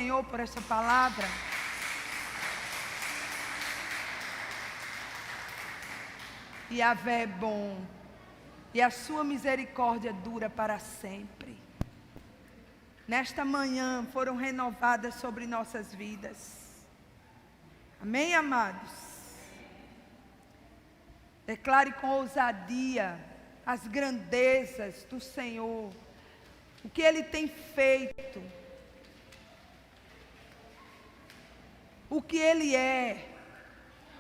Senhor por esta palavra? Yahvé é bom, e a sua misericórdia dura para sempre. Nesta manhã foram renovadas sobre nossas vidas. Amém, amados? Declare com ousadia as grandezas do Senhor, o que Ele tem feito, o que Ele é,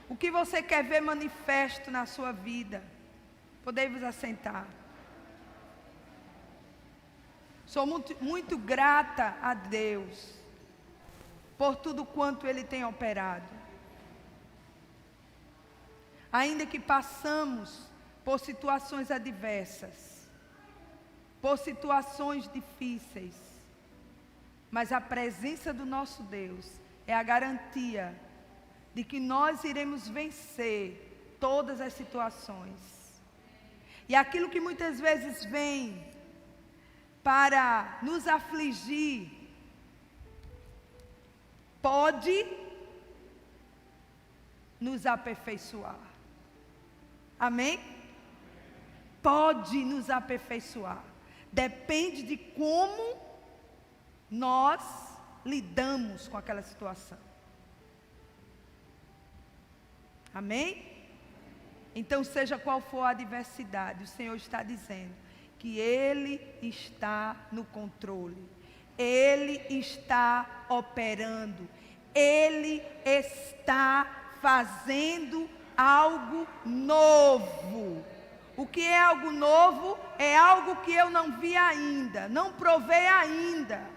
o que você quer ver manifesto na sua vida. Podemos assentar. Sou muito grata a Deus por tudo quanto Ele tem operado. Ainda que passamos por situações adversas, por situações difíceis, mas a presença do nosso Deus é a garantia de que nós iremos vencer todas as situações. E aquilo que muitas vezes vem para nos afligir, pode nos aperfeiçoar. Amém? Pode nos aperfeiçoar. Depende de como nós lidamos com aquela situação. Amém? Então, seja qual for a adversidade, o Senhor está dizendo que Ele está no controle, Ele está operando, Ele está fazendo algo novo. O que é algo novo? É algo que eu não vi ainda, não provei ainda.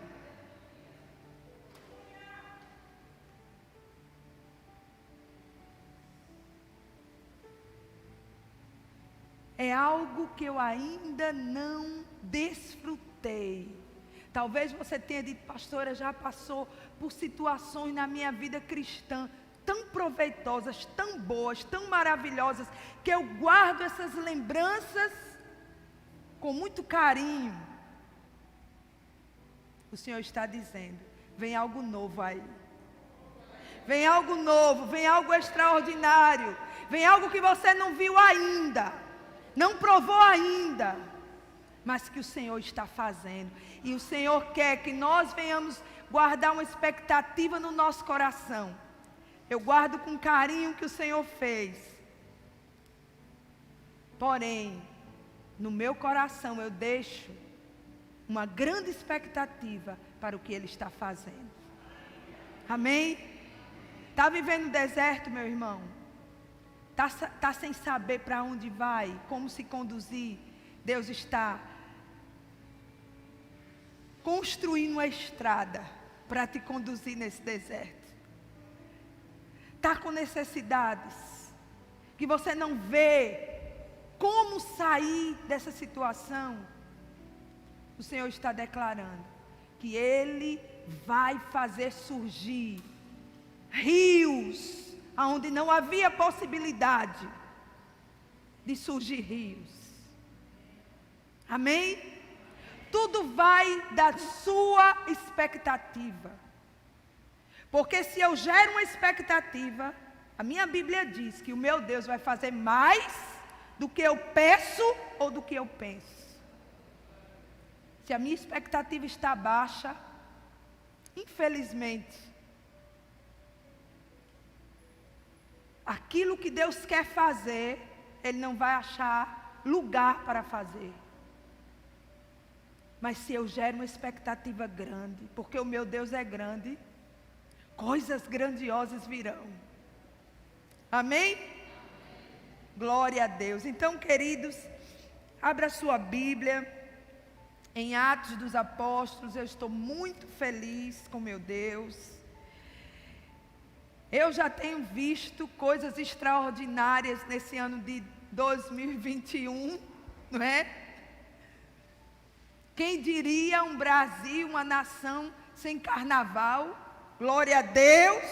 É algo que eu ainda não desfrutei. Talvez você tenha dito, pastora, já passou por situações na minha vida cristã tão proveitosas, tão boas, tão maravilhosas, que eu guardo essas lembranças com muito carinho. O Senhor está dizendo, vem algo novo aí. Vem algo novo, vem algo extraordinário, vem algo que você não viu ainda. Não provou ainda, mas que o Senhor está fazendo. E o Senhor quer que nós venhamos guardar uma expectativa no nosso coração. Eu guardo com carinho o que o Senhor fez. Porém, no meu coração eu deixo uma grande expectativa para o que Ele está fazendo. Amém? Está vivendo no deserto, meu irmão? Está sem saber para onde vai, como se conduzir. Deus está construindo uma estrada para te conduzir nesse deserto. Está com necessidades que você não vê como sair dessa situação. O Senhor está declarando que Ele vai fazer surgir rios onde não havia possibilidade de surgir rios. Amém? Tudo vai da sua expectativa. Porque se eu gero uma expectativa, a minha Bíblia diz que o meu Deus vai fazer mais do que eu peço ou do que eu penso. Se a minha expectativa está baixa, infelizmente, aquilo que Deus quer fazer, Ele não vai achar lugar para fazer. Mas se eu gero uma expectativa grande, porque o meu Deus é grande, coisas grandiosas virão. Amém? Glória a Deus. Então, queridos, abra sua Bíblia em Atos dos Apóstolos. Eu estou muito feliz com meu Deus. Eu já tenho visto coisas extraordinárias nesse ano de 2021, não é? Quem diria um Brasil, uma nação sem carnaval? Glória a Deus.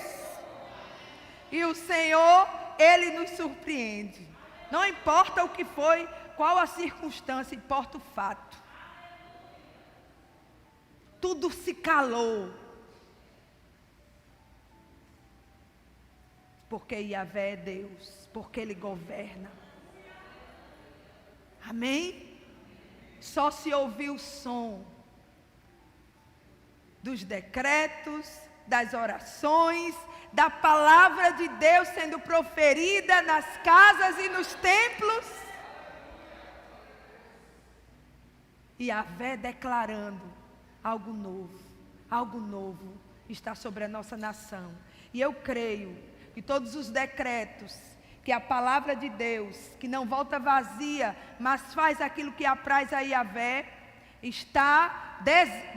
E o Senhor, Ele nos surpreende. Não importa o que foi, qual a circunstância, importa o fato. Tudo se calou. porque Yahvé é Deus, porque Ele governa. Amém? Só se ouvir o som dos decretos, das orações, da palavra de Deus sendo proferida nas casas e nos templos. E Yahvé declarando algo novo está sobre a nossa nação. E eu creio que todos os decretos, que a palavra de Deus, que não volta vazia, mas faz aquilo que apraz a Yahvé,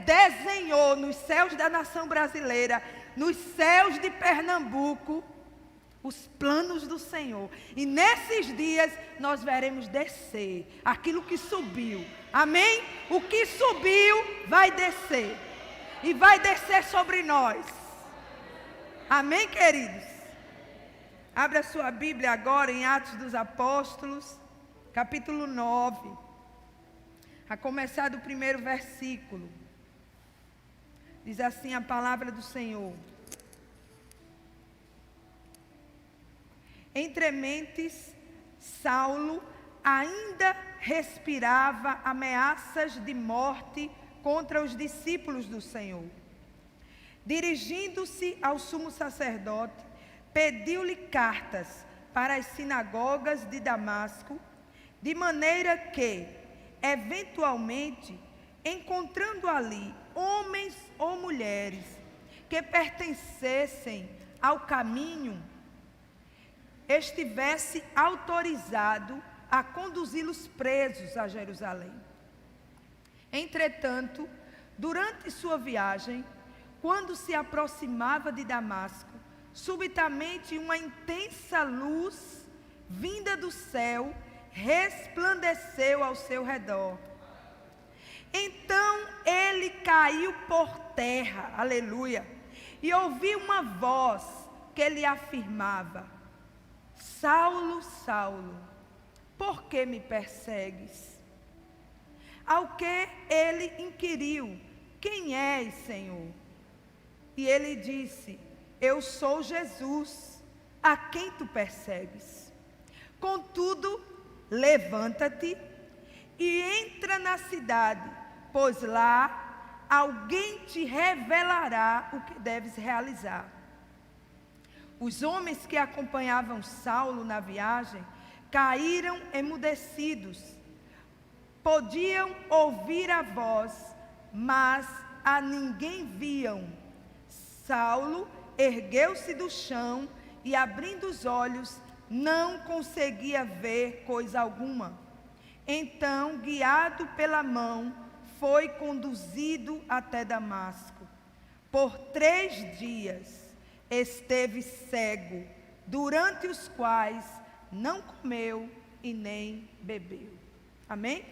desenhou nos céus da nação brasileira, nos céus de Pernambuco, os planos do Senhor. E nesses dias nós veremos descer aquilo que subiu. Amém? O que subiu vai descer. E vai descer sobre nós. Amém, queridos? Abra sua Bíblia agora em Atos dos Apóstolos, capítulo 9. A começar do primeiro versículo. Diz assim a palavra do Senhor. Entre mentes, Saulo ainda respirava ameaças de morte contra os discípulos do Senhor. Dirigindo-se ao sumo sacerdote, pediu-lhe cartas para as sinagogas de Damasco, de maneira que, eventualmente, encontrando ali homens ou mulheres que pertencessem ao caminho, estivesse autorizado a conduzi-los presos a Jerusalém. Entretanto, durante sua viagem, quando se aproximava de Damasco, subitamente uma intensa luz vinda do céu resplandeceu ao seu redor. Então ele caiu por terra, aleluia, e ouviu uma voz que lhe afirmava: Saulo, Saulo, por que me persegues? Ao que ele inquiriu: quem és, Senhor? E ele disse: eu sou Jesus, a quem tu persegues. Contudo, levanta-te e entra na cidade, pois lá alguém te revelará o que deves realizar. Os homens que acompanhavam Saulo na viagem caíram emudecidos. Podiam ouvir a voz, mas a ninguém viam. Saulo ergueu-se do chão e, abrindo os olhos, não conseguia ver coisa alguma. Então, guiado pela mão, foi conduzido até Damasco. Por 3 dias esteve cego, durante os quais não comeu e nem bebeu. Amém?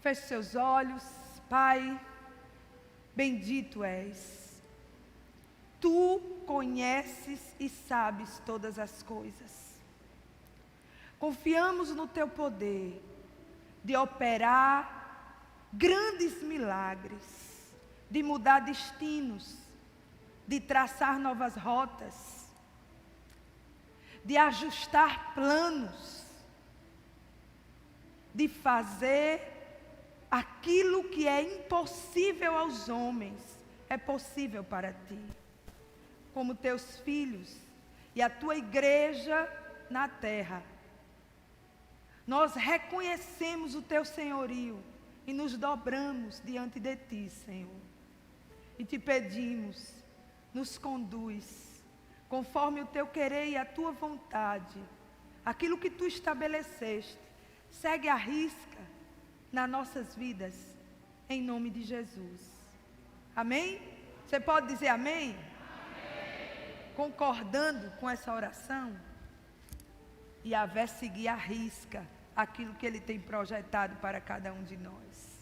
Feche seus olhos. Pai, bendito és. Tu conheces e sabes todas as coisas. Confiamos no teu poder de operar grandes milagres, de mudar destinos, de traçar novas rotas, de ajustar planos, de fazer aquilo que é impossível aos homens, é possível para ti. Como teus filhos e a tua igreja na terra, nós reconhecemos o teu senhorio e nos dobramos diante de ti, Senhor. E te pedimos, nos conduz, conforme o teu querer e a tua vontade, aquilo que tu estabeleceste, segue à risca nas nossas vidas, em nome de Jesus. Amém? Você pode dizer amém? Concordando com essa oração, Yahvé seguir à risca aquilo que Ele tem projetado para cada um de nós.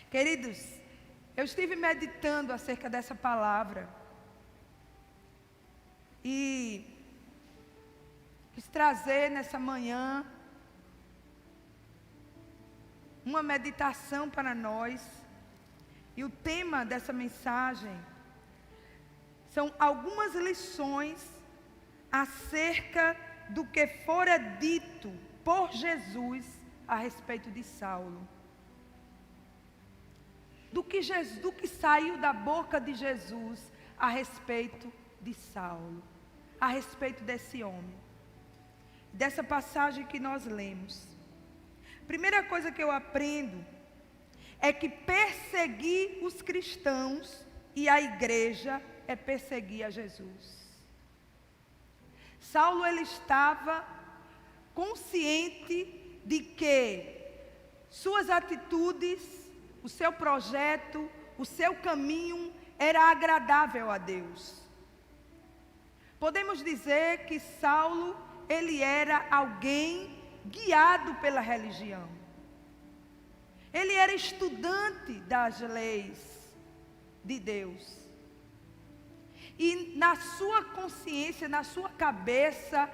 Queridos, eu estive meditando acerca dessa palavra e quis trazer nessa manhã uma meditação para nós, e o tema dessa mensagem são algumas lições acerca do que fora dito por Jesus a respeito de Saulo. Do que saiu da boca de Jesus a respeito de Saulo, a respeito desse homem, dessa passagem que nós lemos. Primeira coisa que eu aprendo é que perseguir os cristãos e a igreja é perseguir a Jesus. Saulo, ele estava consciente de que suas atitudes, o seu projeto, o seu caminho era agradável a Deus. Podemos dizer que Saulo, ele era alguém guiado pela religião. Ele era estudante das leis de Deus. E na sua consciência, na sua cabeça,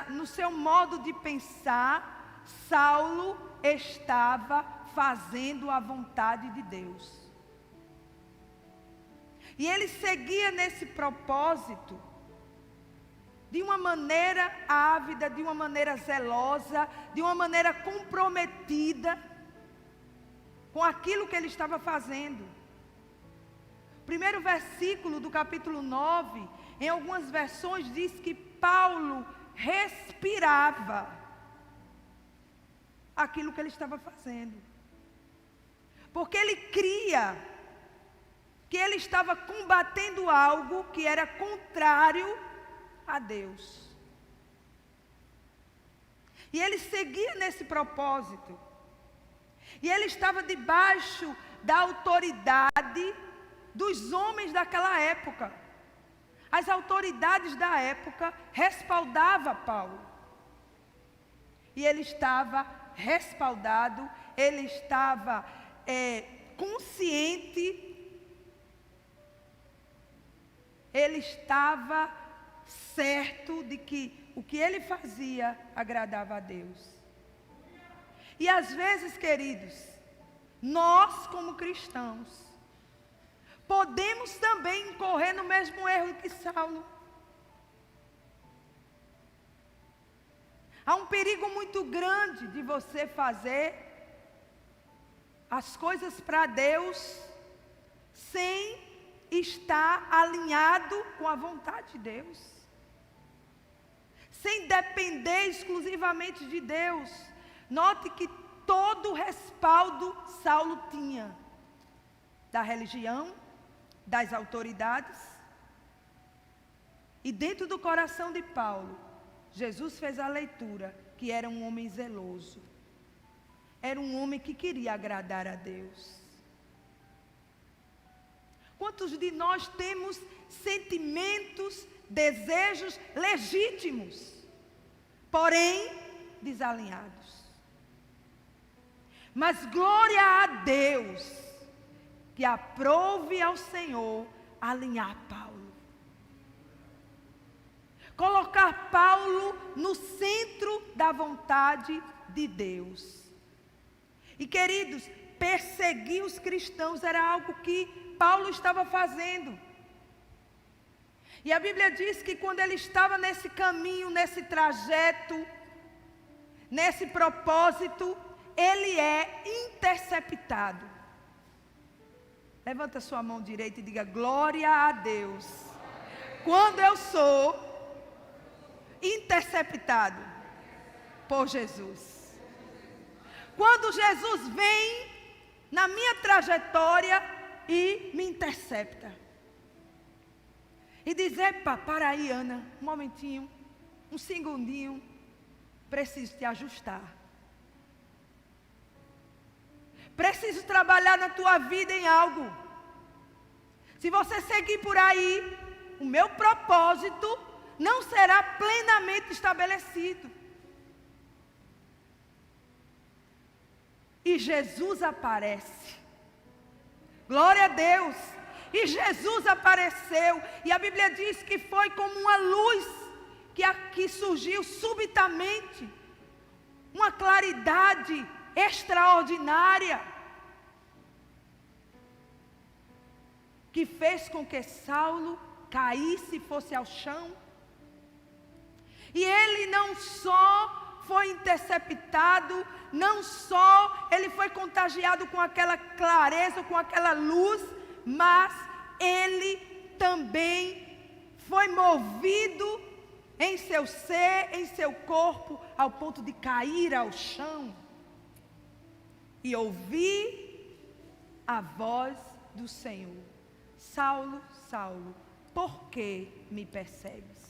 no seu modo de pensar, Saulo estava fazendo a vontade de Deus. E ele seguia nesse propósito de uma maneira ávida, de uma maneira zelosa, de uma maneira comprometida com aquilo que ele estava fazendo. Primeiro versículo do capítulo 9, em algumas versões diz que Paulo respirava aquilo que ele estava fazendo. Porque ele cria que ele estava combatendo algo que era contrário a Deus. E ele seguia nesse propósito. E ele estava debaixo da autoridade dos homens daquela época. As autoridades da época respaldavam Paulo. E ele estava respaldado, ele estava consciente, ele estava certo de que o que ele fazia agradava a Deus. E às vezes, queridos, nós como cristãos, podemos também incorrer no mesmo erro que Saulo. Há um perigo muito grande de você fazer as coisas para Deus sem estar alinhado com a vontade de Deus, sem depender exclusivamente de Deus. Note que todo o respaldo Saulo tinha da religião, das autoridades. E dentro do coração de Paulo, Jesus fez a leitura que era um homem zeloso. Era um homem que queria agradar a Deus. Quantos de nós temos sentimentos, desejos legítimos, porém desalinhados? Mas glória a Deus, que aprove ao Senhor alinhar Paulo. Colocar Paulo no centro da vontade de Deus. E queridos, perseguir os cristãos era algo que Paulo estava fazendo. E a Bíblia diz que quando ele estava nesse caminho, nesse trajeto, nesse propósito, ele é interceptado. Levanta sua mão direita e diga: glória a Deus. Quando eu sou interceptado por Jesus. Quando Jesus vem na minha trajetória e me intercepta. E diz: epa, para aí, Ana, um momentinho, um segundinho, preciso te ajustar. Preciso trabalhar na tua vida em algo. Se você seguir por aí, o meu propósito não será plenamente estabelecido. E Jesus aparece. Glória a Deus. E Jesus apareceu. E a Bíblia diz que foi como uma luz que aqui surgiu subitamente. Uma claridade extraordinária, que fez com que Saulo caísse e fosse ao chão. E ele não só foi interceptado, não só ele foi contagiado com aquela clareza, com aquela luz, mas ele também foi movido em seu ser, em seu corpo, ao ponto de cair ao chão e ouvir a voz do Senhor: Saulo, Saulo, por que me persegues?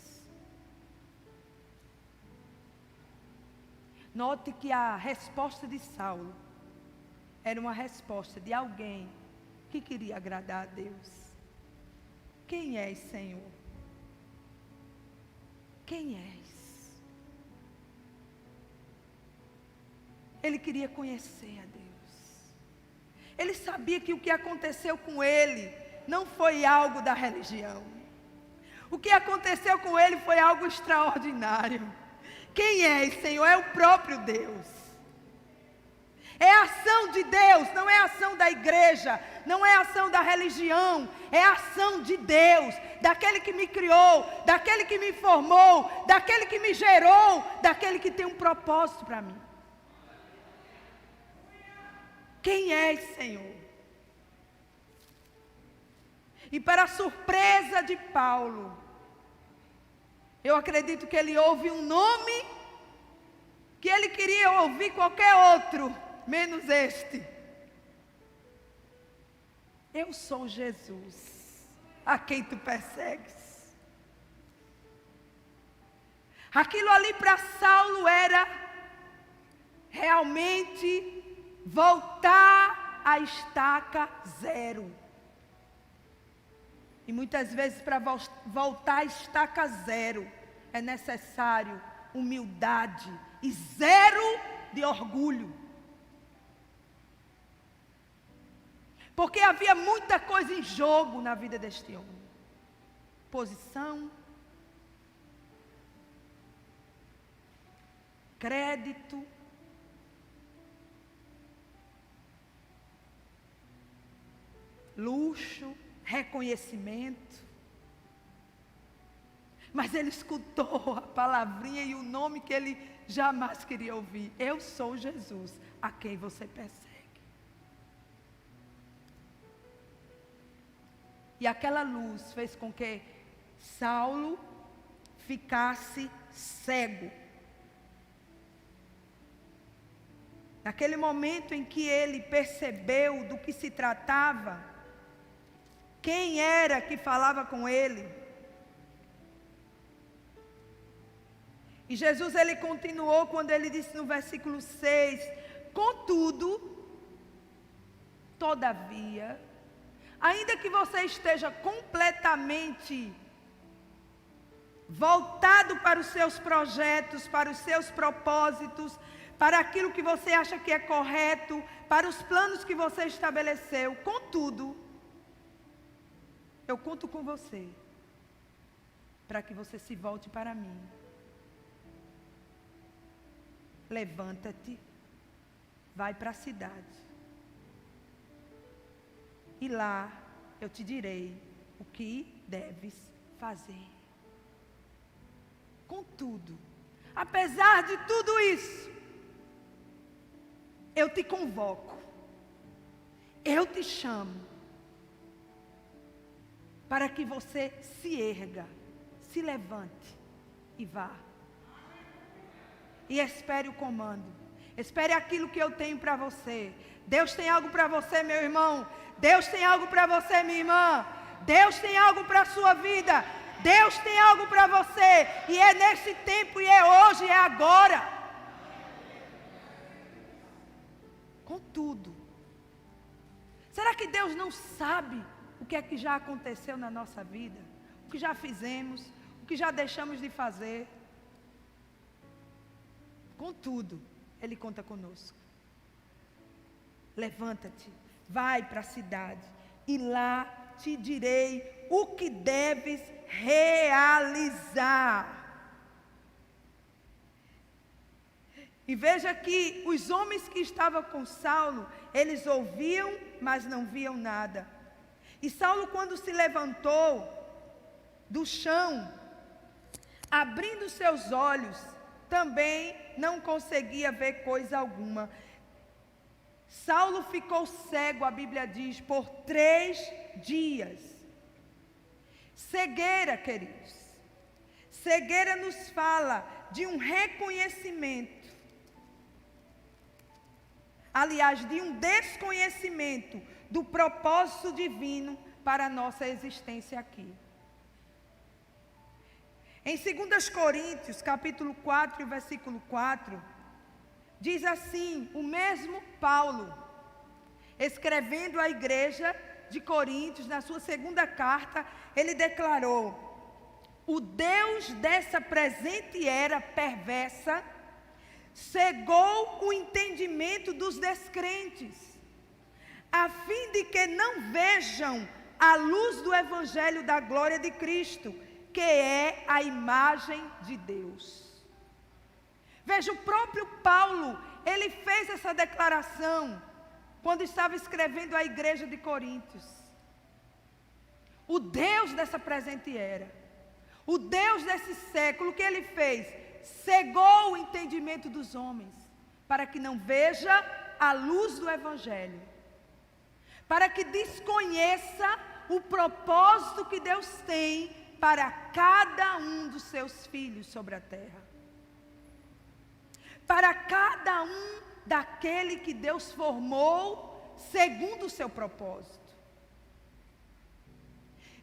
Note que a resposta de Saulo era uma resposta de alguém que queria agradar a Deus. Quem és, Senhor? Quem és? Ele queria conhecer a Deus. Ele sabia que o que aconteceu com ele não foi algo da religião. O que aconteceu com ele foi algo extraordinário. Quem és, Senhor? É o próprio Deus. É a ação de Deus, não é a ação da igreja, não é a ação da religião, é a ação de Deus, daquele que me criou, daquele que me formou, daquele que me gerou, daquele que tem um propósito para mim. Quem és, Senhor? E para a surpresa de Paulo, eu acredito que ele ouve um nome que ele queria ouvir qualquer outro, menos este. Eu sou Jesus, a quem tu persegues. Aquilo ali para Saulo era realmente voltar à estaca zero. E muitas vezes para voltar à estaca zero é necessário humildade e zero de orgulho. Porque havia muita coisa em jogo na vida deste homem. Posição, crédito, luxo, reconhecimento. Mas ele escutou a palavrinha e o nome que ele jamais queria ouvir: eu sou Jesus, a quem você persegue. E aquela luz fez com que Saulo ficasse cego. Naquele momento em que ele percebeu do que se tratava, quem era que falava com ele? E Jesus, ele continuou quando ele disse no versículo 6: contudo, todavia, ainda que você esteja completamente voltado para os seus projetos, para os seus propósitos, para aquilo que você acha que é correto, para os planos que você estabeleceu, contudo, eu conto com você, para que você se volte para mim. Levanta-te, vai para a cidade, e lá eu te direi o que deves fazer. Contudo, apesar de tudo isso, eu te convoco, eu te chamo, para que você se erga, se levante e vá. E espere o comando, espere aquilo que eu tenho para você. Deus tem algo para você, meu irmão. Deus tem algo para você, minha irmã. Deus tem algo para a sua vida. Deus tem algo para você. E é nesse tempo, e é hoje, é agora. Contudo, será que Deus não sabe o que é que já aconteceu na nossa vida? O que já fizemos, o que já deixamos de fazer? Contudo, Ele conta conosco. Levanta-te, vai para a cidade, e lá te direi o que deves realizar. E veja que os homens que estavam com Saulo, eles ouviam, mas não viam nada. E Saulo, quando se levantou, do chão, abrindo seus olhos, também não conseguia ver coisa alguma. Saulo ficou cego, a Bíblia diz, por 3 dias. Cegueira, queridos. Cegueira nos fala de um reconhecimento. Aliás, de um desconhecimento do propósito divino para a nossa existência aqui. Em 2 Coríntios, capítulo 4, versículo 4, diz assim, o mesmo Paulo, escrevendo à igreja de Coríntios, na sua segunda carta, ele declarou: o Deus dessa presente era perversa cegou o entendimento dos descrentes, a fim de que não vejam a luz do evangelho da glória de Cristo, que é a imagem de Deus. Veja, o próprio Paulo, ele fez essa declaração quando estava escrevendo à igreja de Coríntios. O Deus dessa presente era, o Deus desse século, o que ele fez? Cegou o entendimento dos homens, para que não veja a luz do evangelho, para que desconheça o propósito que Deus tem para cada um dos seus filhos sobre a terra, para cada um daquele que Deus formou segundo o seu propósito.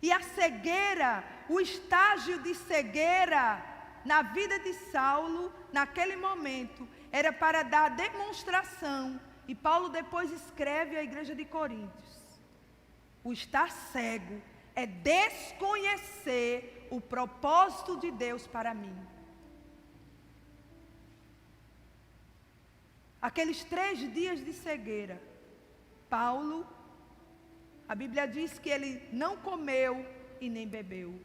E a cegueira, o estágio de cegueira na vida de Saulo, naquele momento, era para dar demonstração, e Paulo depois escreve à igreja de Coríntios: o estar cego é desconhecer o propósito de Deus para mim. Aqueles 3 dias de cegueira, Paulo, a Bíblia diz que ele não comeu e nem bebeu.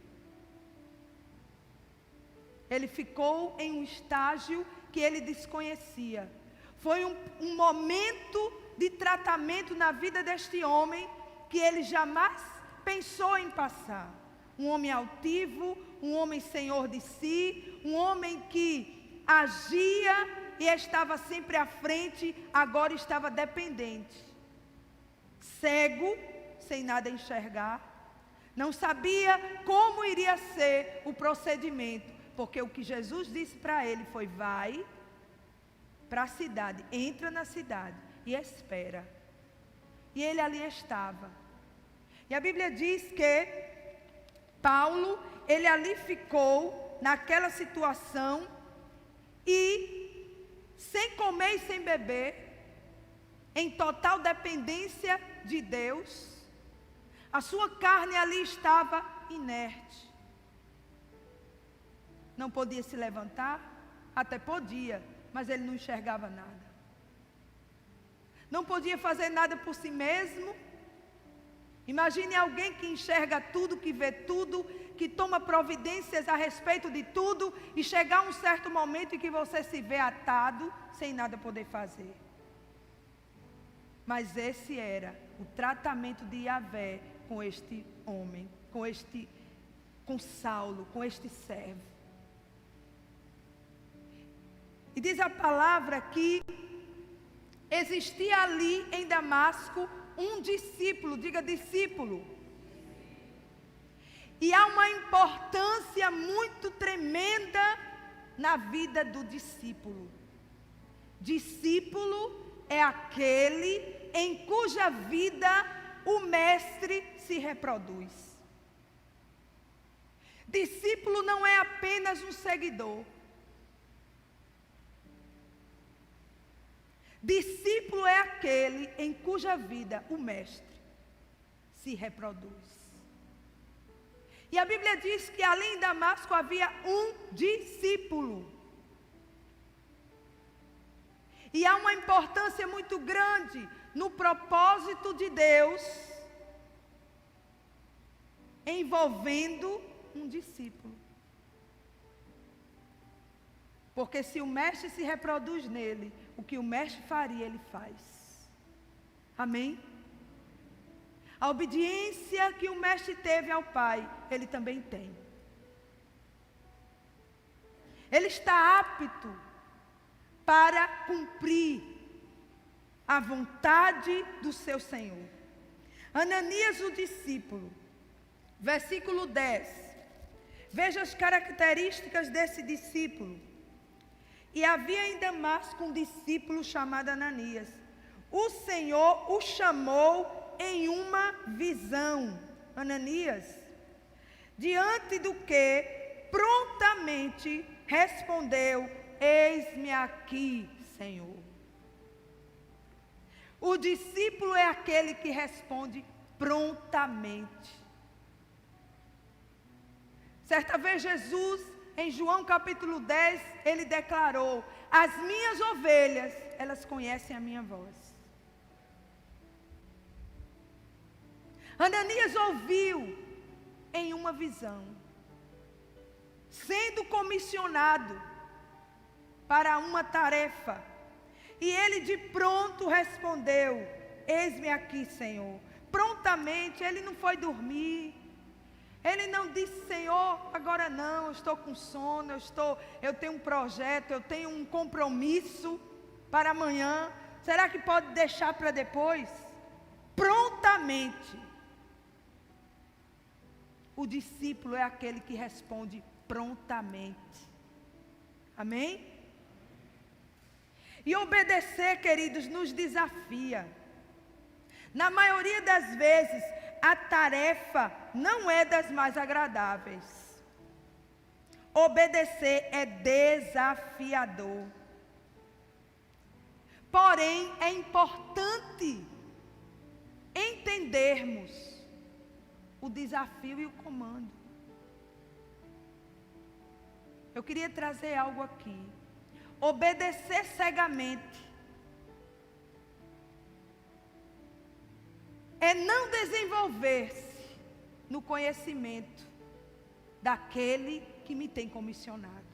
Ele ficou em um estágio que ele desconhecia. Foi um momento de tratamento na vida deste homem que ele jamais pensou em passar. Um homem altivo, um homem senhor de si, um homem que agia e estava sempre à frente, agora estava dependente. Cego, sem nada enxergar, não sabia como iria ser o procedimento. Porque o que Jesus disse para ele foi: vai para a cidade, entra na cidade e espera. E ele ali estava. E a Bíblia diz que Paulo, ele ali ficou naquela situação e sem comer e sem beber, em total dependência de Deus. A sua carne ali estava inerte. Não podia se levantar, até podia, mas ele não enxergava nada. Não podia fazer nada por si mesmo. Imagine alguém que enxerga tudo, que vê tudo, que toma providências a respeito de tudo, e chegar um certo momento em que você se vê atado, sem nada poder fazer. Mas esse era o tratamento de Yahvé com este homem, com Saulo, com este servo. E diz a palavra que existia ali em Damasco um discípulo, diga discípulo. E há uma importância muito tremenda na vida do discípulo. Discípulo é aquele em cuja vida o mestre se reproduz. Discípulo não é apenas um seguidor. Discípulo é aquele em cuja vida o mestre se reproduz. E a Bíblia diz que ali em Damasco havia um discípulo. E há uma importância muito grande no propósito de Deus envolvendo um discípulo. Porque se o mestre se reproduz nele, o que o mestre faria, ele faz. Amém? A obediência que o mestre teve ao Pai, ele também tem. Ele está apto para cumprir a vontade do seu Senhor. Ananias, o discípulo, versículo 10. Veja as características desse discípulo. E havia em Damasco um discípulo chamado Ananias. O Senhor o chamou em uma visão. Ananias, diante do que prontamente respondeu: eis-me aqui, Senhor. O discípulo é aquele que responde prontamente. Certa vez Jesus, em João capítulo 10, ele declarou: as minhas ovelhas, elas conhecem a minha voz. Ananias ouviu em uma visão, sendo comissionado para uma tarefa, e ele de pronto respondeu: eis-me aqui, Senhor. Prontamente, ele não foi dormir. Ele não disse: Senhor, agora não, eu estou com sono, eu tenho um projeto, eu tenho um compromisso para amanhã. Será que pode deixar para depois? Prontamente. O discípulo é aquele que responde prontamente. Amém? E obedecer, queridos, nos desafia. Na maioria das vezes, a tarefa não é das mais agradáveis. Obedecer é desafiador. Porém, é importante entendermos o desafio e o comando. Eu queria trazer algo aqui. Obedecer cegamente é não desenvolver-se no conhecimento daquele que me tem comissionado.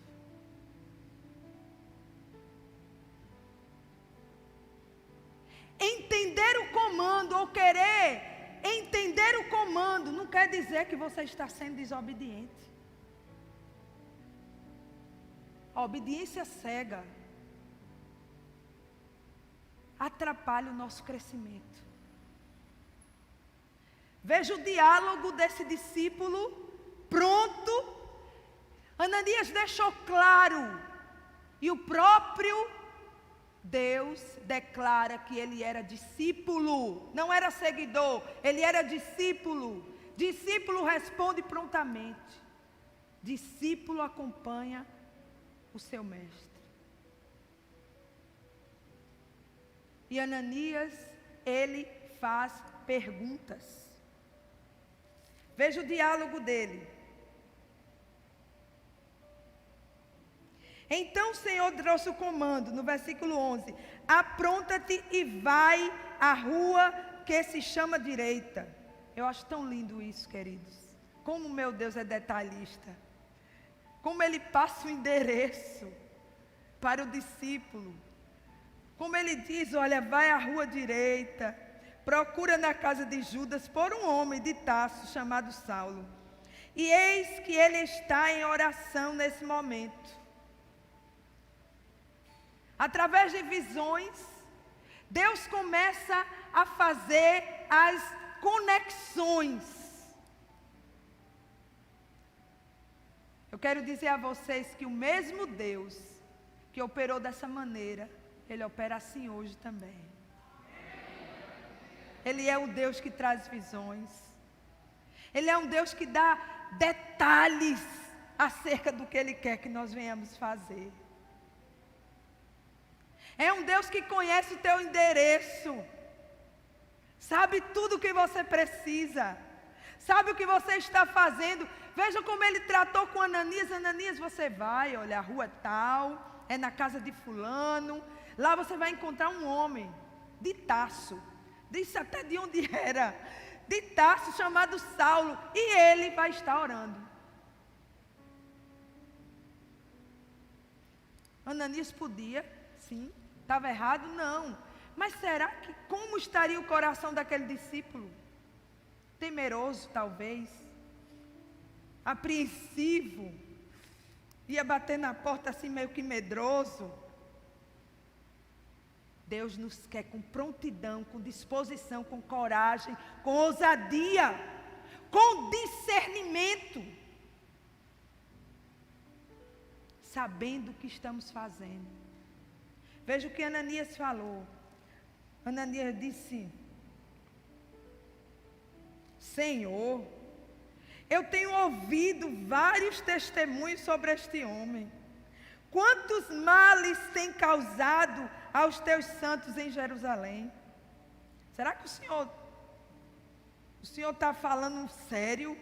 Entender o comando ou querer entender o comando não quer dizer que você está sendo desobediente. A obediência cega atrapalha o nosso crescimento. Veja o diálogo desse discípulo pronto. Ananias deixou claro, e o próprio Deus declara que ele era discípulo, não era seguidor, ele era discípulo. Discípulo responde prontamente. Discípulo acompanha o seu mestre. E Ananias, ele faz perguntas. Veja o diálogo dele. Então o Senhor trouxe o comando, no versículo 11: apronta-te e vai à rua que se chama direita. Eu acho tão lindo isso, queridos. Como meu Deus é detalhista. Como Ele passa o endereço para o discípulo. Como Ele diz: olha, vai à rua direita, procura na casa de Judas por um homem de Tarso chamado Saulo. E eis que ele está em oração nesse momento. Através de visões, Deus começa a fazer as conexões. Eu quero dizer a vocês que o mesmo Deus que operou dessa maneira, Ele opera assim hoje também. Ele é um Deus que traz visões. Ele é um Deus que dá detalhes acerca do que Ele quer que nós venhamos fazer. É um Deus que conhece o teu endereço. Sabe tudo o que você precisa. Sabe o que você está fazendo. Veja como ele tratou com Ananias. Ananias, você vai, olha, a rua tal, é na casa de fulano. Lá você vai encontrar um homem de Tarso. Disse até de onde era. De Tarso, chamado Saulo. E ele vai estar orando. Ananias podia, sim. Estava errado? Não. Mas será que, como estaria o coração daquele discípulo? Temeroso, talvez. Apreensivo. ia bater na porta assim meio que medroso. Deus nos quer com prontidão, com disposição, com coragem, com ousadia, com discernimento, sabendo o que estamos fazendo. Veja o que Ananias falou. Ananias disse: Senhor, eu tenho ouvido vários testemunhos sobre este homem. Quantos males tem causado aos teus santos em Jerusalém? Será que o Senhor está falando sério?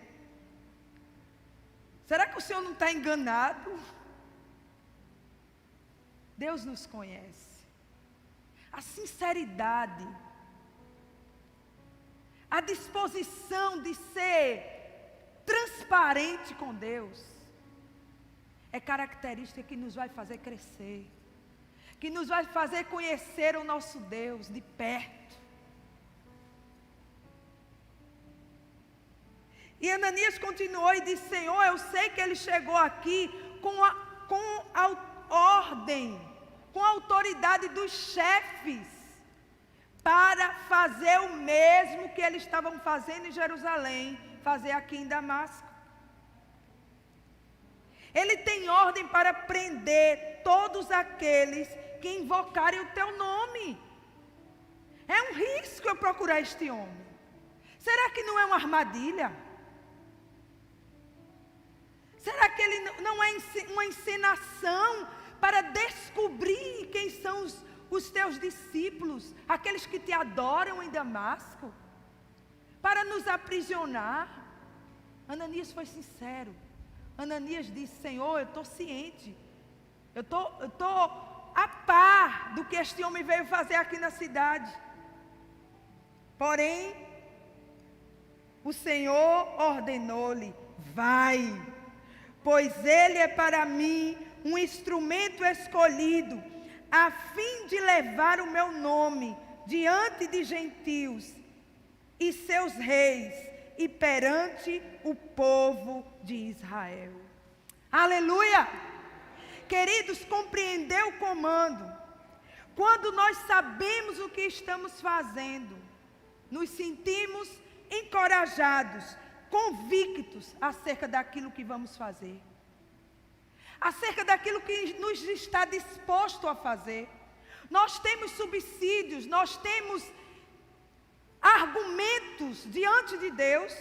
Será que o Senhor não está enganado? Deus nos conhece. A sinceridade, a disposição de ser transparente com Deus, é característica que nos vai fazer crescer, que nos vai fazer conhecer o nosso Deus de perto. E Ananias continuou e disse: Senhor, eu sei que ele chegou aqui com a ordem, com a autoridade dos chefes, para fazer o mesmo que eles estavam fazendo em Jerusalém, fazer aqui em Damasco. Ele tem ordem para prender todos aqueles que invocarem o teu nome. É um risco eu procurar este homem. Será que não é uma armadilha? Será que ele não é uma encenação para descobrir quem são os teus discípulos, aqueles que te adoram em Damasco, para nos aprisionar? Ananias foi sincero. Ananias disse: Senhor, eu estou ciente, eu estou a par do que este homem veio fazer aqui na cidade. Porém, o Senhor ordenou-lhe: vai, pois ele é para mim um instrumento escolhido, a fim de levar o meu nome diante de gentios e seus reis, e perante o povo de Israel. Aleluia! Queridos, compreender o comando. Quando nós sabemos o que estamos fazendo, nos sentimos encorajados, convictos acerca daquilo que vamos fazer, acerca daquilo que nos está disposto a fazer. Nós temos subsídios, nós temos argumentos diante de Deus,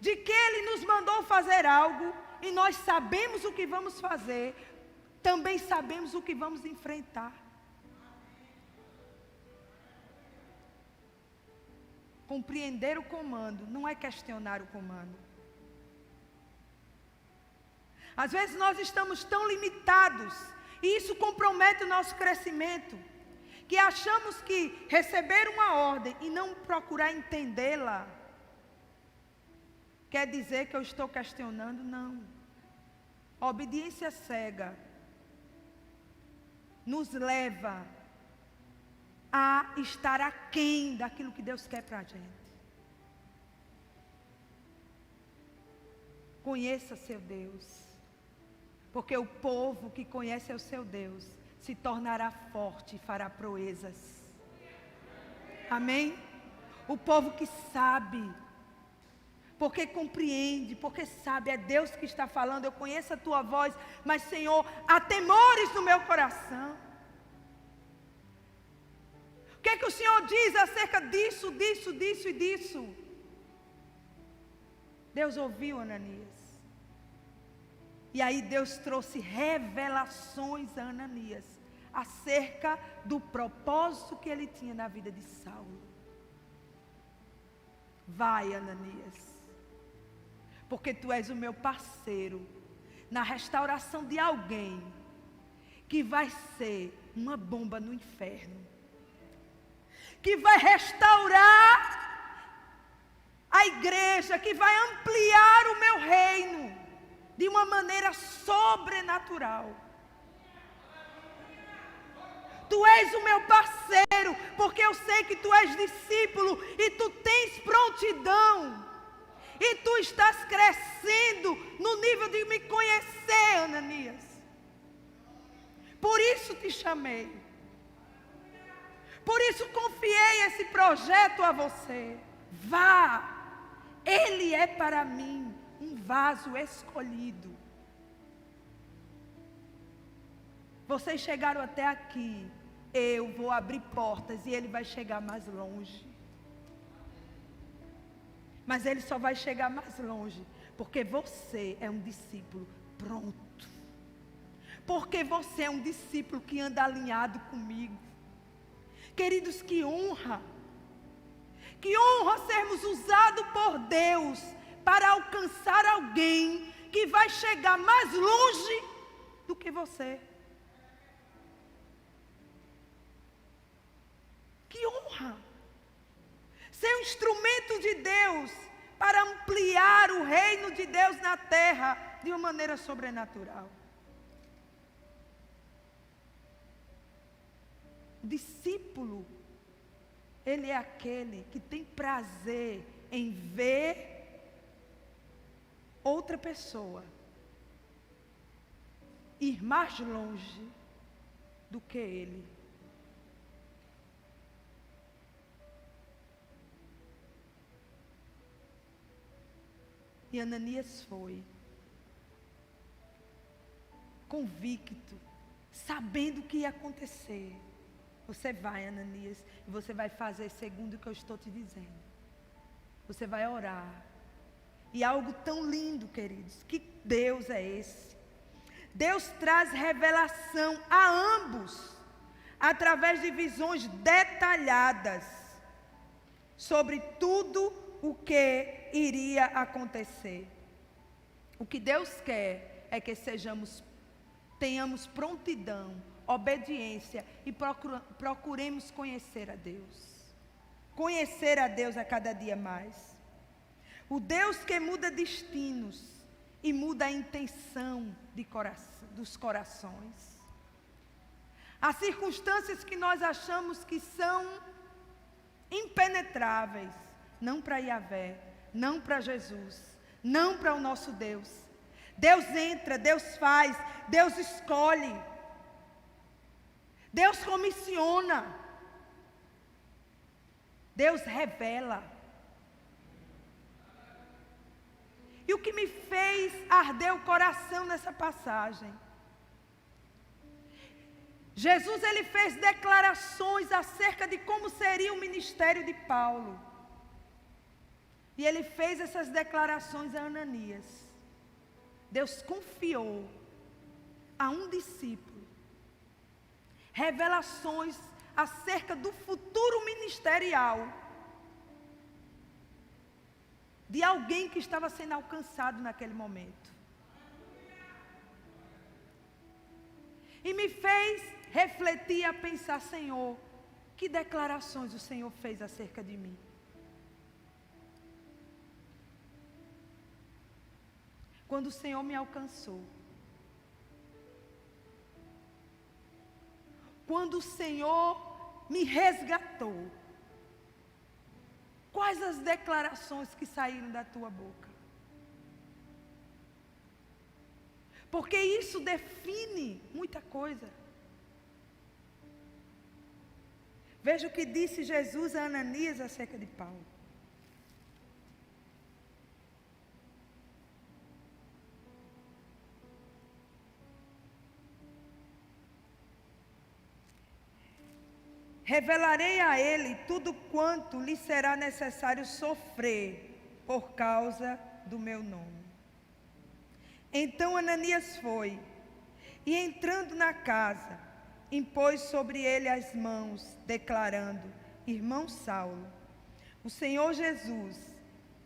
de que Ele nos mandou fazer algo, e nós sabemos o que vamos fazer, também sabemos o que vamos enfrentar. Compreender o comando não é questionar o comando. Às vezes nós estamos tão limitados, e isso compromete o nosso crescimento, que achamos que receber uma ordem e não procurar entendê-la quer dizer que eu estou questionando. Não. A obediência cega nos leva a estar aquém daquilo que Deus quer para a gente. Conheça seu Deus, porque o povo que conhece o seu Deus se tornará forte e fará proezas. Amém? O povo que sabe, porque compreende, porque sabe, é Deus que está falando. Eu conheço a tua voz, mas Senhor, há temores no meu coração. O que é que o Senhor diz acerca disso e disso? Deus ouviu Ananias. E aí Deus trouxe revelações a Ananias acerca do propósito que ele tinha na vida de Saulo. Vai, Ananias, porque tu és o meu parceiro na restauração de alguém que vai ser uma bomba no inferno, que vai restaurar a igreja, que vai ampliar o meu reino de uma maneira sobrenatural. Tu és o meu parceiro, porque eu sei que tu és discípulo e tu tens prontidão. E tu estás crescendo no nível de me conhecer, Ananias. Por isso te chamei. Por isso confiei esse projeto a você. Vá. Ele é para mim um vaso escolhido. Vocês chegaram até aqui. Eu vou abrir portas e ele vai chegar mais longe. Mas ele só vai chegar mais longe porque você é um discípulo pronto. Porque você é um discípulo que anda alinhado comigo. Queridos, que honra. Que honra sermos usados por Deus para alcançar alguém que vai chegar mais longe do que você. Que honra. Ser um instrumento de Deus para ampliar o reino de Deus na terra de uma maneira sobrenatural. O discípulo, ele é aquele que tem prazer em ver outra pessoa ir mais longe do que ele. E Ananias foi, convicto, sabendo o que ia acontecer. Você vai, Ananias, e você vai fazer segundo o que eu estou te dizendo. Você vai orar. E algo tão lindo, queridos, que Deus é esse. Deus traz revelação a ambos, através de visões detalhadas, sobre tudo o que iria acontecer. O que Deus quer é que tenhamos prontidão, obediência e procuremos conhecer a Deus. Conhecer a Deus a cada dia mais. O Deus que muda destinos e muda a intenção dos corações. As circunstâncias que nós achamos que são impenetráveis, não para Yahvé, não para Jesus, não para o nosso Deus. Deus entra, Deus faz, Deus escolhe, Deus comissiona, Deus revela. E o que me fez arder o coração nessa passagem, Jesus ele fez declarações acerca de como seria o ministério de Paulo. E ele fez essas declarações a Ananias. Deus confiou a um discípulo revelações acerca do futuro ministerial de alguém que estava sendo alcançado naquele momento. E me fez refletir a pensar, Senhor, que declarações o Senhor fez acerca de mim? Quando o Senhor me alcançou, quando o Senhor me resgatou, quais as declarações que saíram da tua boca? Porque isso define muita coisa. Veja o que disse Jesus a Ananias acerca de Paulo. Revelarei a ele tudo quanto lhe será necessário sofrer por causa do meu nome. Então Ananias foi, e entrando na casa, impôs sobre ele as mãos, declarando: Irmão Saulo, o Senhor Jesus,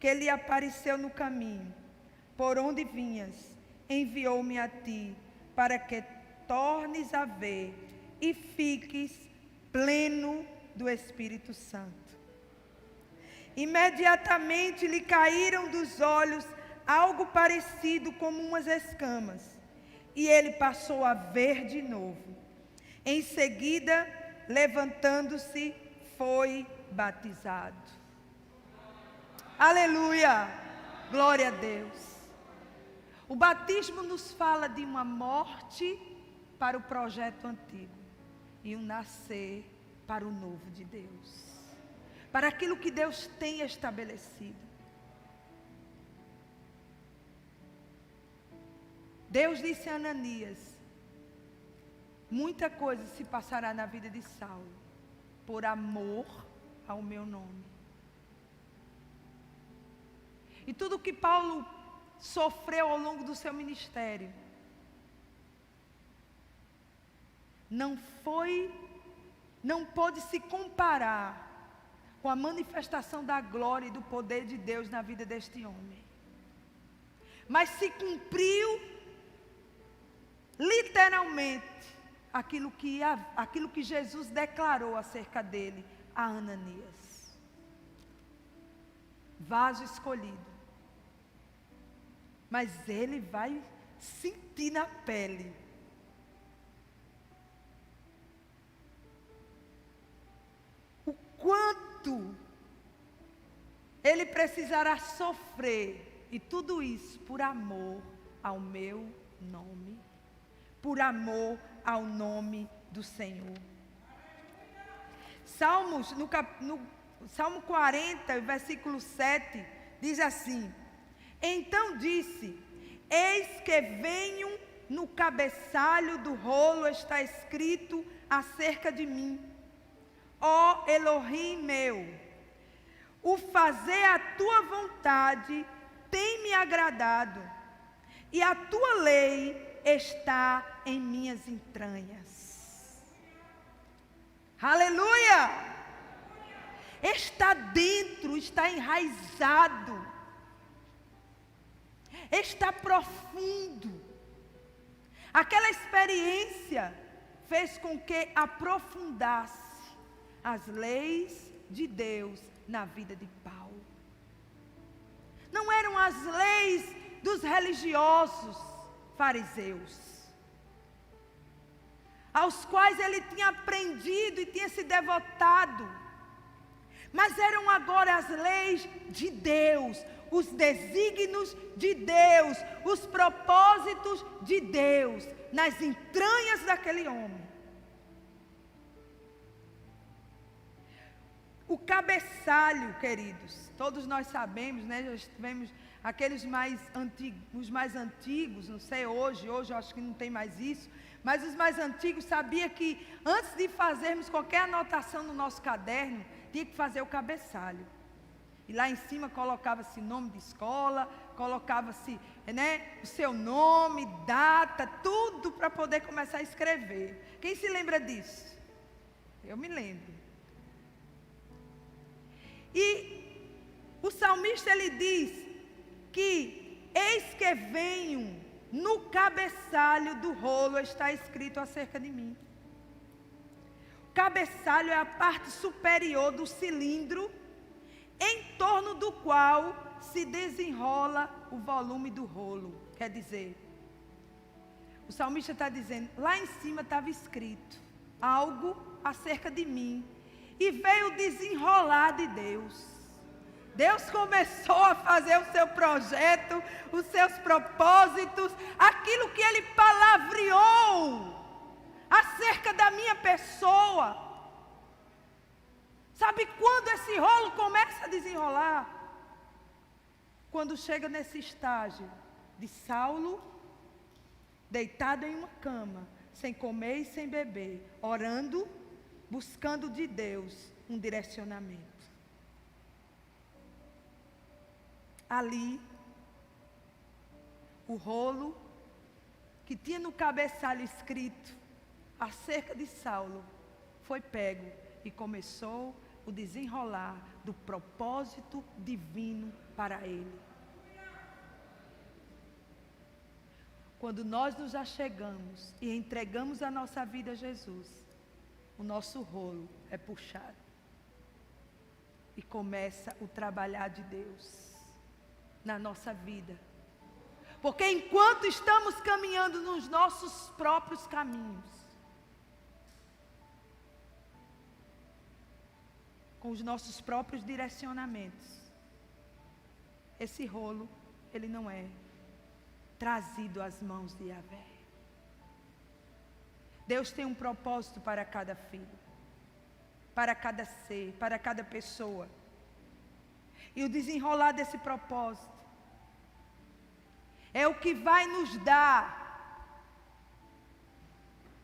que lhe apareceu no caminho, por onde vinhas, enviou-me a ti, para que tornes a ver e fiques pleno do Espírito Santo. Imediatamente lhe caíram dos olhos algo parecido como umas escamas, e ele passou a ver de novo. Em seguida, levantando-se, foi batizado. Aleluia! Glória a Deus. O batismo nos fala de uma morte para o projeto antigo e um nascer para o novo de Deus, para aquilo que Deus tem estabelecido. Deus disse a Ananias: muita coisa se passará na vida de Saulo, por amor ao meu nome. E tudo que Paulo sofreu ao longo do seu ministério não pôde se comparar com a manifestação da glória e do poder de Deus na vida deste homem. Mas se cumpriu literalmente aquilo que Jesus declarou acerca dele a Ananias: vaso escolhido. Mas ele vai sentir na pele o quanto ele precisará sofrer, e tudo isso por amor ao meu nome, por amor ao nome do Senhor. No Salmo 40, versículo 7, diz assim: então disse: eis que venho, no cabeçalho do rolo está escrito acerca de mim, ó Elohim meu, o fazer a tua vontade tem me agradado, e a tua lei está em minhas entranhas. Aleluia! Está dentro, está enraizado, está profundo. Aquela experiência fez com que aprofundasse as leis de Deus na vida de Paulo. Não eram as leis dos religiosos fariseus, aos quais ele tinha aprendido e tinha se devotado, mas eram agora as leis de Deus, os desígnios de Deus, os propósitos de Deus nas entranhas daquele homem. O cabeçalho, queridos, todos nós sabemos, né? Já tivemos aqueles os mais antigos, não sei hoje eu acho que não tem mais isso, mas os mais antigos sabiam que antes de fazermos qualquer anotação no nosso caderno, tinha que fazer o cabeçalho. E lá em cima colocava-se nome de escola, colocava-se, né, o seu nome, data, tudo para poder começar a escrever. Quem se lembra disso? Eu me lembro. E o salmista, ele diz que eis que venho, no cabeçalho do rolo está escrito acerca de mim. O cabeçalho é a parte superior do cilindro, em torno do qual se desenrola o volume do rolo. Quer dizer, o salmista está dizendo, lá em cima estava escrito algo acerca de mim, e veio o desenrolar de Deus. Deus começou a fazer o seu projeto, os seus propósitos, aquilo que Ele palavreou acerca da minha pessoa. Sabe quando esse rolo começa a desenrolar? Quando chega nesse estágio de Saulo, deitado em uma cama, sem comer e sem beber, orando, buscando de Deus um direcionamento. Ali, o rolo que tinha no cabeçalho escrito acerca de Saulo foi pego e começou o desenrolar do propósito divino para ele. Quando nós nos achegamos e entregamos a nossa vida a Jesus, o nosso rolo é puxado e começa o trabalhar de Deus na nossa vida. Porque enquanto estamos caminhando nos nossos próprios caminhos, com os nossos próprios direcionamentos, esse rolo, ele não é trazido às mãos de Yahvé. Deus tem um propósito para cada filho, para cada ser, para cada pessoa. E o desenrolar desse propósito é o que vai nos dar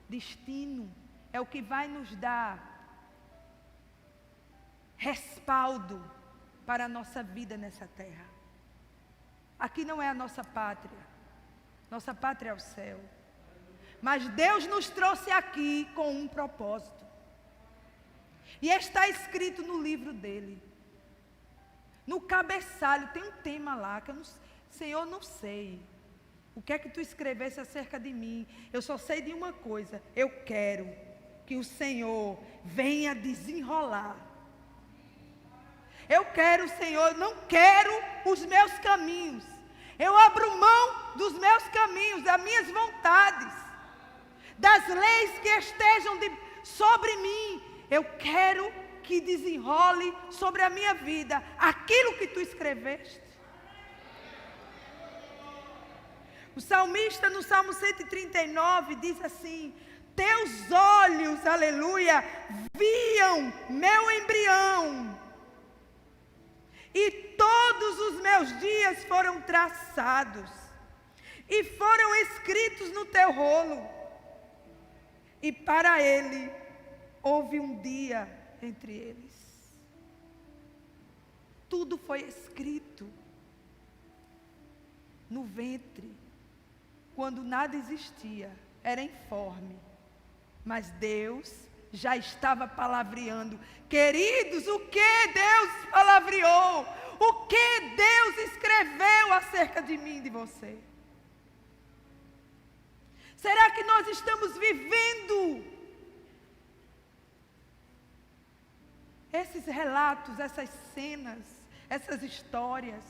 destino, é o que vai nos dar respaldo para a nossa vida nessa terra. Aqui não é a nossa pátria é o céu. Mas Deus nos trouxe aqui com um propósito. E está escrito no livro dele. No cabeçalho tem um tema lá que eu não, Senhor, não sei. O que é que tu escrevesse acerca de mim? Eu só sei de uma coisa. Eu quero que o Senhor venha desenrolar. Eu quero, Senhor, eu não quero os meus caminhos. Eu abro mão dos meus caminhos, das minhas vontades, das leis que estejam sobre mim. Eu quero que desenrole sobre a minha vida aquilo que tu escreveste. O salmista no Salmo 139 diz assim: teus olhos, aleluia, viam meu embrião, e todos os meus dias foram traçados, e foram escritos no teu rolo, e para ele houve um dia entre eles. Tudo foi escrito no ventre, quando nada existia, era informe, mas Deus já estava palavreando. Queridos, o que Deus palavreou? O que Deus escreveu acerca de mim e de você? Será que nós estamos vivendo esses relatos, essas cenas, essas histórias?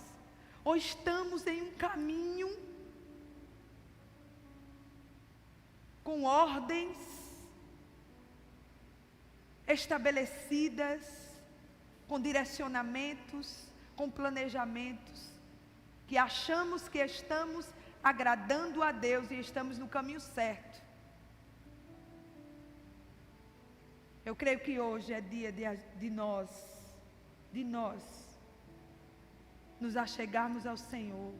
Ou estamos em um caminho com ordens estabelecidas, com direcionamentos, com planejamentos, que achamos que estamos agradando a Deus e estamos no caminho certo? Eu creio que hoje é dia de nós nos achegarmos ao Senhor,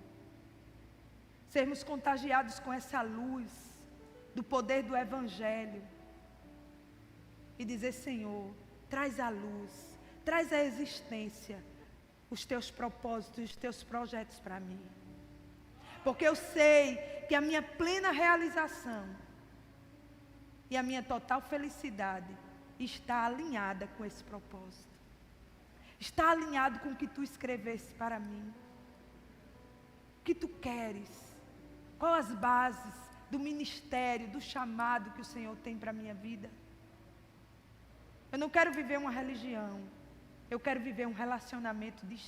sermos contagiados com essa luz do poder do Evangelho e dizer: Senhor, traz a luz, traz a existência, os teus propósitos, os teus projetos para mim. Porque eu sei que a minha plena realização e a minha total felicidade está alinhada com esse propósito. Está alinhado com o que tu escreveste para mim. O que tu queres? Quais as bases do ministério, do chamado que o Senhor tem para a minha vida? Eu não quero viver uma religião. Eu quero viver um relacionamento de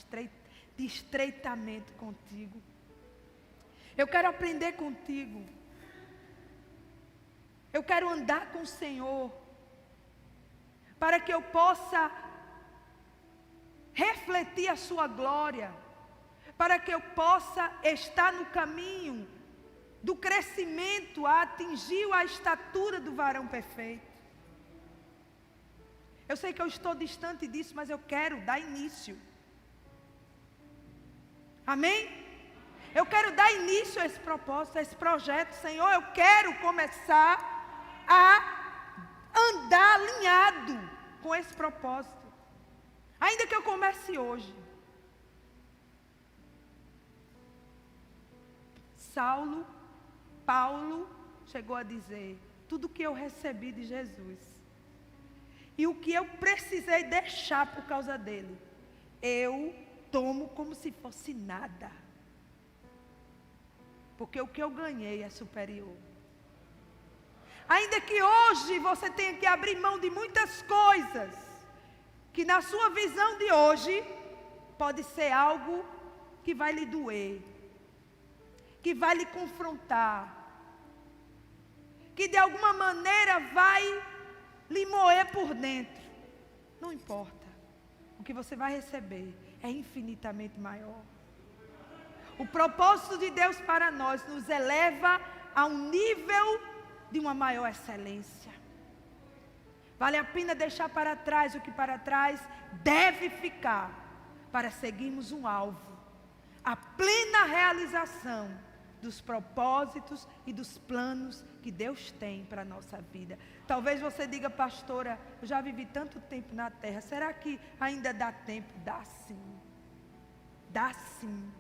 estreitamento contigo. Eu quero aprender contigo. Eu quero andar com o Senhor, para que eu possa refletir a sua glória, para que eu possa estar no caminho do crescimento a atingir a estatura do varão perfeito. Eu sei que eu estou distante disso, mas eu quero dar início. Amém? Eu quero dar início a esse propósito, a esse projeto. Senhor, eu quero começar a andar alinhado com esse propósito. Ainda que eu comece hoje. Paulo chegou a dizer: tudo que eu recebi de Jesus e o que eu precisei deixar por causa dele, eu tomo como se fosse nada. Porque o que eu ganhei é superior. Ainda que hoje você tenha que abrir mão de muitas coisas, que na sua visão de hoje pode ser algo que vai lhe doer, que vai lhe confrontar, que de alguma maneira vai lhe moer por dentro. Não importa. O que você vai receber é infinitamente maior. O propósito de Deus para nós nos eleva a um nível de uma maior excelência. Vale a pena deixar para trás o que para trás deve ficar, para seguirmos um alvo, a plena realização dos propósitos e dos planos que Deus tem para a nossa vida. Talvez você diga: pastora, eu já vivi tanto tempo na terra, será que ainda dá tempo? Dá sim, dá sim.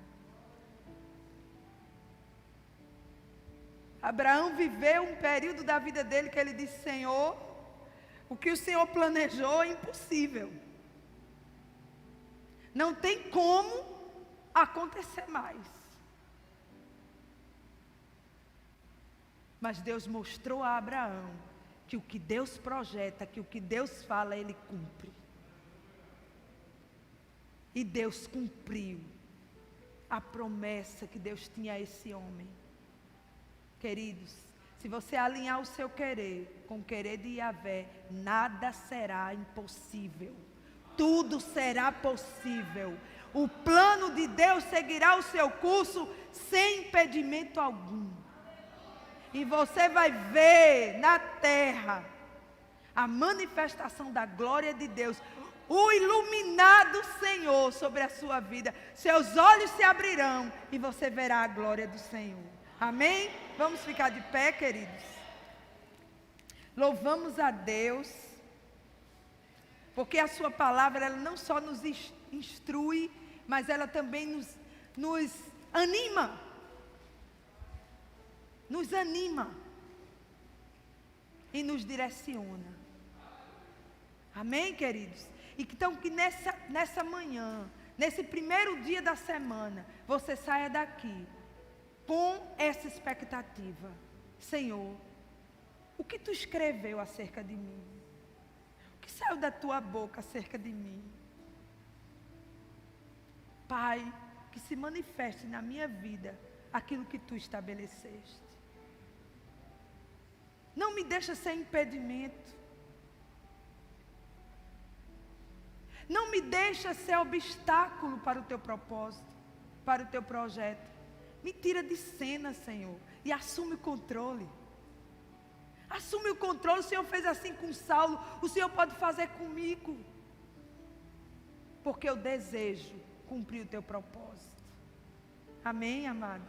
Abraão viveu um período da vida dele que ele disse: Senhor, o que o Senhor planejou é impossível. Não tem como acontecer mais. Mas Deus mostrou a Abraão que o que Deus projeta, que o que Deus fala, Ele cumpre. E Deus cumpriu a promessa que Deus tinha a esse homem. Queridos, se você alinhar o seu querer com o querer de Yahvé, nada será impossível. Tudo será possível. O plano de Deus seguirá o seu curso sem impedimento algum. E você vai ver na terra a manifestação da glória de Deus, o iluminado Senhor sobre a sua vida. Seus olhos se abrirão e você verá a glória do Senhor. Amém? Vamos ficar de pé, queridos. Louvamos a Deus, porque a sua palavra, ela não só nos instrui, mas ela também nos anima. Nos anima e nos direciona. Amém, queridos? Então que nessa manhã, nesse primeiro dia da semana, você saia daqui com essa expectativa. Senhor, o que tu escreveu acerca de mim? O que saiu da tua boca acerca de mim? Pai, que se manifeste na minha vida aquilo que tu estabeleceste. Não me deixa ser impedimento. Não me deixa ser obstáculo para o teu propósito, para o teu projeto. Me tira de cena, Senhor, e assume o controle. Assume o controle. O Senhor fez assim com Saulo, o Senhor pode fazer comigo. Porque eu desejo cumprir o teu propósito. Amém, amados?